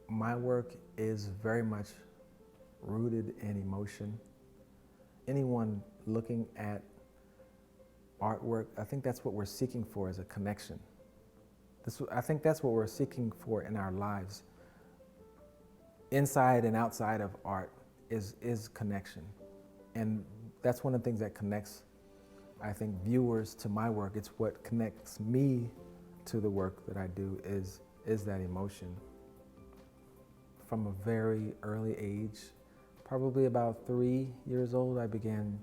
My work is very much rooted in emotion. Anyone looking at artwork, I think that's what we're seeking for, is a connection. I think that's what we're seeking for in our lives. Inside and outside of art is connection. And that's one of the things that connects, I think, viewers to my work. It's what connects me to the work that I do is that emotion. From a very early age, probably about 3 years old, I began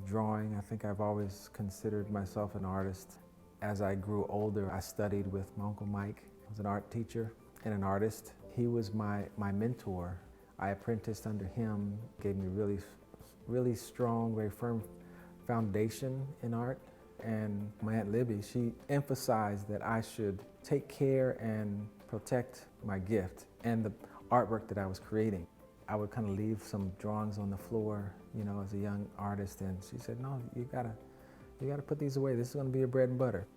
drawing. I think I've always considered myself an artist. As I grew older, I studied with my Uncle Mike. He was an art teacher and an artist. He was my mentor. I apprenticed under him, gave me really strong, very firm foundation in art. And my Aunt Libby, she emphasized that I should take care and protect my gift and the artwork that I was creating. I would kind of leave some drawings on the floor, as a young artist, and she said, "No, you gotta put these away. This is going to be your bread and butter."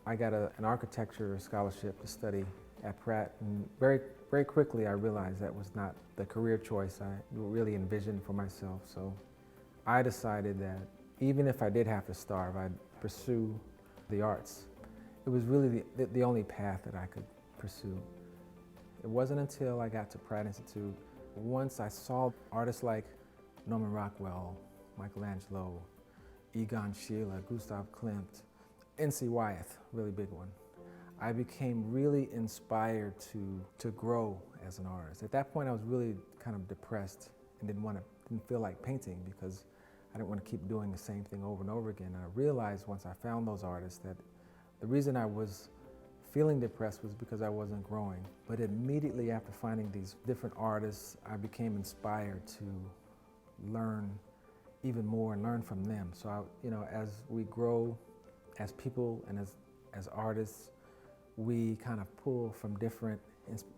I got an architecture scholarship to study at Pratt, and very quickly I realized that was not the career choice I really envisioned for myself. So I decided that even if I did have to starve, I'd pursue the arts. It was really the only path that I could pursue. It wasn't until I got to Pratt Institute, once I saw artists like Norman Rockwell, Michelangelo, Egon Schiele, Gustav Klimt, N.C. Wyeth, really big one, I became really inspired to grow as an artist. At that point, I was really kind of depressed and didn't feel like painting because I didn't want to keep doing the same thing over and over again. And I realized once I found those artists that the reason I was feeling depressed was because I wasn't growing. But immediately after finding these different artists, I became inspired to learn even more and learn from them. So as we grow as people and as artists, we kind of pull from different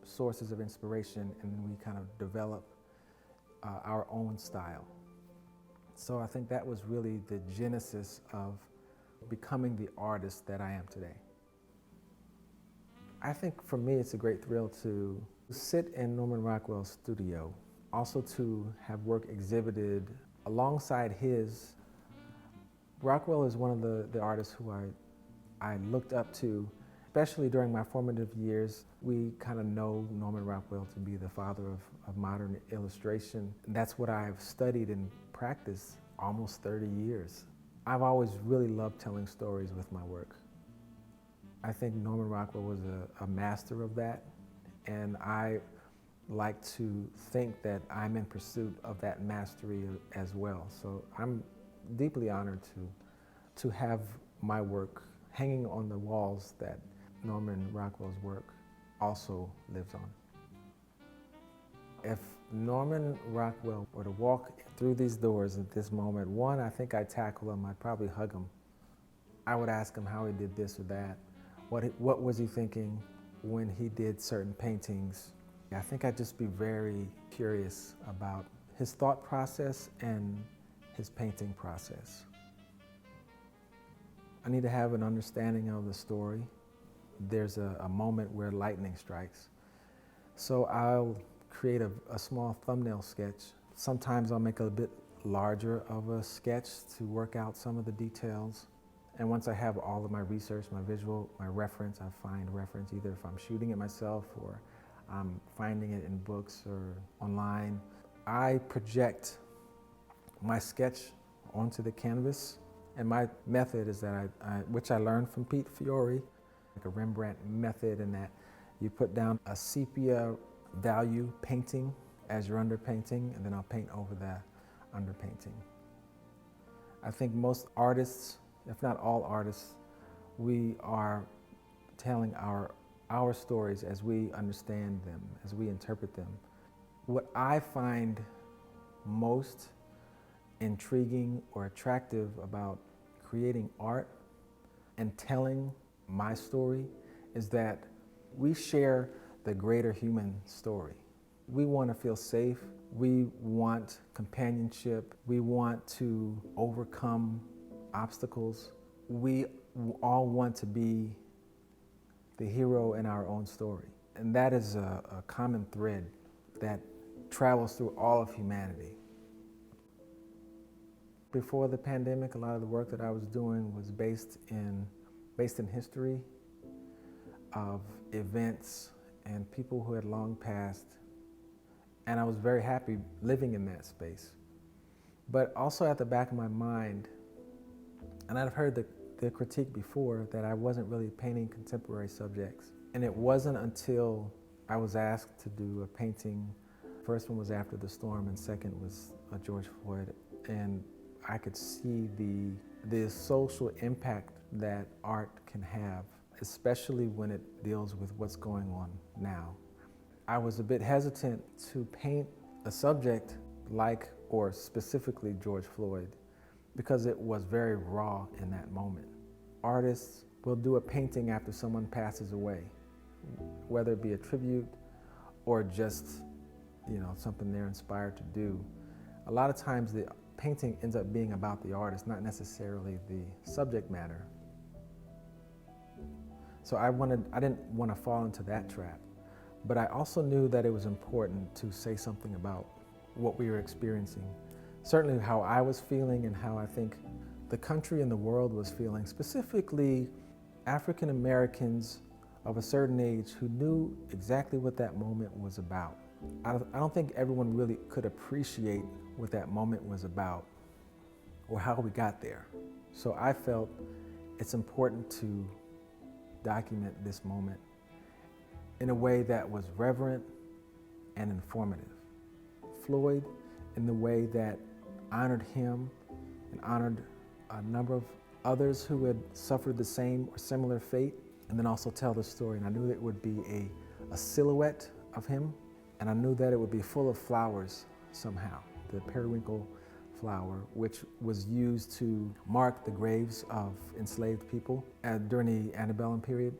sources of inspiration, and then we kind of develop our own style. So I think that was really the genesis of becoming the artist that I am today. I think for me it's a great thrill to sit in Norman Rockwell's studio, also to have work exhibited alongside his. Rockwell is one of the artists who I looked up to, especially during my formative years. We kind of know Norman Rockwell to be the father of modern illustration. That's what I've studied and practiced almost 30 years. I've always really loved telling stories with my work. I think Norman Rockwell was a master of that, and I like to think that I'm in pursuit of that mastery as well. So I'm deeply honored to have my work hanging on the walls that Norman Rockwell's work also lives on. If Norman Rockwell were to walk through these doors at this moment, one, I think I'd tackle him, I'd probably hug him. I would ask him how he did this or that. What was he thinking when he did certain paintings? I think I'd just be very curious about his thought process and his painting process. I need to have an understanding of the story. There's a moment where lightning strikes. So I'll create a small thumbnail sketch. Sometimes I'll make a bit larger of a sketch to work out some of the details. And once I have all of my research, my visual, my reference, I find reference either if I'm shooting it myself or I'm finding it in books or online. I project my sketch onto the canvas, and my method is that which I learned from Pete Fiore, like a Rembrandt method, in that you put down a sepia value painting as your underpainting, and then I'll paint over the underpainting. I think most artists, if not all artists, we are telling our stories as we understand them, as we interpret them. What I find most intriguing or attractive about creating art and telling my story is that we share the greater human story. We want to feel safe. We want companionship. We want to overcome obstacles. We all want to be the hero in our own story. And that is a common thread that travels through all of humanity. Before the pandemic, a lot of the work that I was doing was based in history of events and people who had long passed. And I was very happy living in that space. But also at the back of my mind, and I've heard the critique before that I wasn't really painting contemporary subjects. And it wasn't until I was asked to do a painting. First one was After the Storm, and second was George Floyd. And I could see the social impact that art can have, especially when it deals with what's going on now. I was a bit hesitant to paint a subject like, or specifically George Floyd, because it was very raw in that moment. Artists will do a painting after someone passes away, whether it be a tribute or just, something they're inspired to do. A lot of times the painting ends up being about the artist, not necessarily the subject matter. So I didn't want to fall into that trap. But I also knew that it was important to say something about what we were experiencing. Certainly how I was feeling and how I think the country and the world was feeling, specifically African Americans of a certain age who knew exactly what that moment was about. I don't think everyone really could appreciate what that moment was about or how we got there. So I felt it's important to document this moment in a way that was reverent and informative. Floyd, in the way that honored him and honored a number of others who had suffered the same or similar fate, and then also tell the story. And I knew that it would be a silhouette of him, and I knew that it would be full of flowers somehow. The periwinkle flower, which was used to mark the graves of enslaved people during the antebellum period,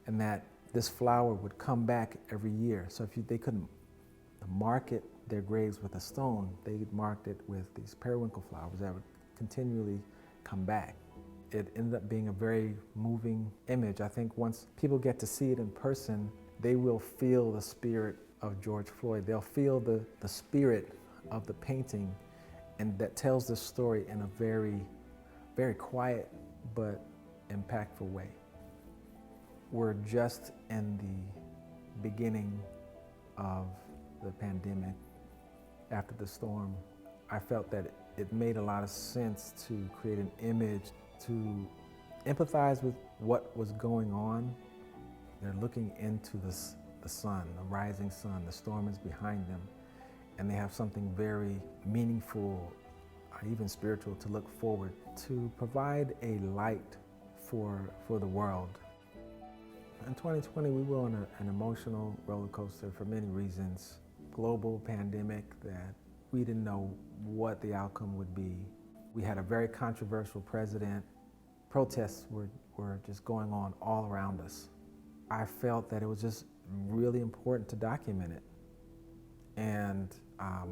and that this flower would come back every year. So if they couldn't mark their graves with a stone, they marked it with these periwinkle flowers that would continually come back. It ended up being a very moving image. I think once people get to see it in person, they will feel the spirit of George Floyd. They'll feel the spirit of the painting, and that tells the story in a very, very quiet but impactful way. We're just in the beginning of the pandemic. After the storm, I felt that it made a lot of sense to create an image to empathize with what was going on. They're looking into the sun, the rising sun, the storm is behind them, and they have something very meaningful, even spiritual, to look forward to provide a light for the world. In 2020, we were on an emotional roller coaster for many reasons. Global pandemic that we didn't know what the outcome would be. We had a very controversial president. Protests were just going on all around us. I felt that it was just really important to document it. And I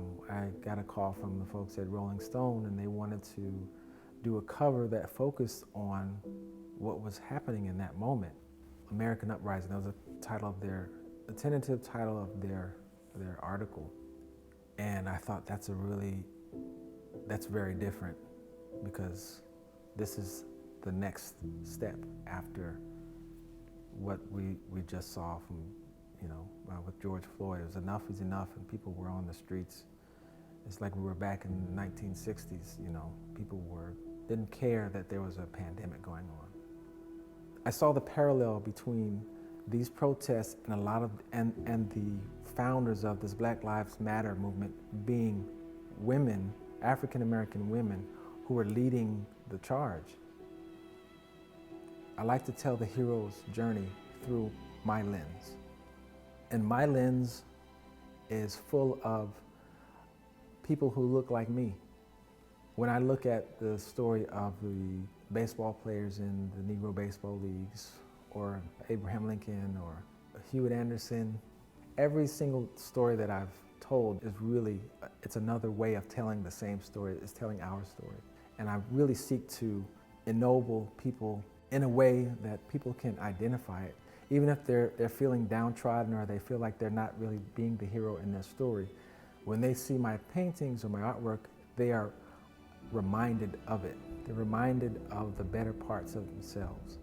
got a call from the folks at Rolling Stone, and they wanted to do a cover that focused on what was happening in that moment. American Uprising, that was the tentative title of their article. And I thought that's very different, because this is the next step after what we just saw from, with George Floyd. It was enough is enough, and people were on the streets. It's like we were back in the 1960s, people didn't care that there was a pandemic going on. I saw the parallel between these protests and the founders of this Black Lives Matter movement being women, African American women, who were leading the charge. I like to tell the hero's journey through my lens. And my lens is full of people who look like me. When I look at the story of the baseball players in the Negro baseball leagues, or Abraham Lincoln, or Hewitt Anderson, every single story that I've told is really, it's another way of telling the same story. It's telling our story. And I really seek to ennoble people in a way that people can identify it. Even if they're feeling downtrodden or they feel like they're not really being the hero in their story, when they see my paintings or my artwork, they are reminded of it. They're reminded of the better parts of themselves.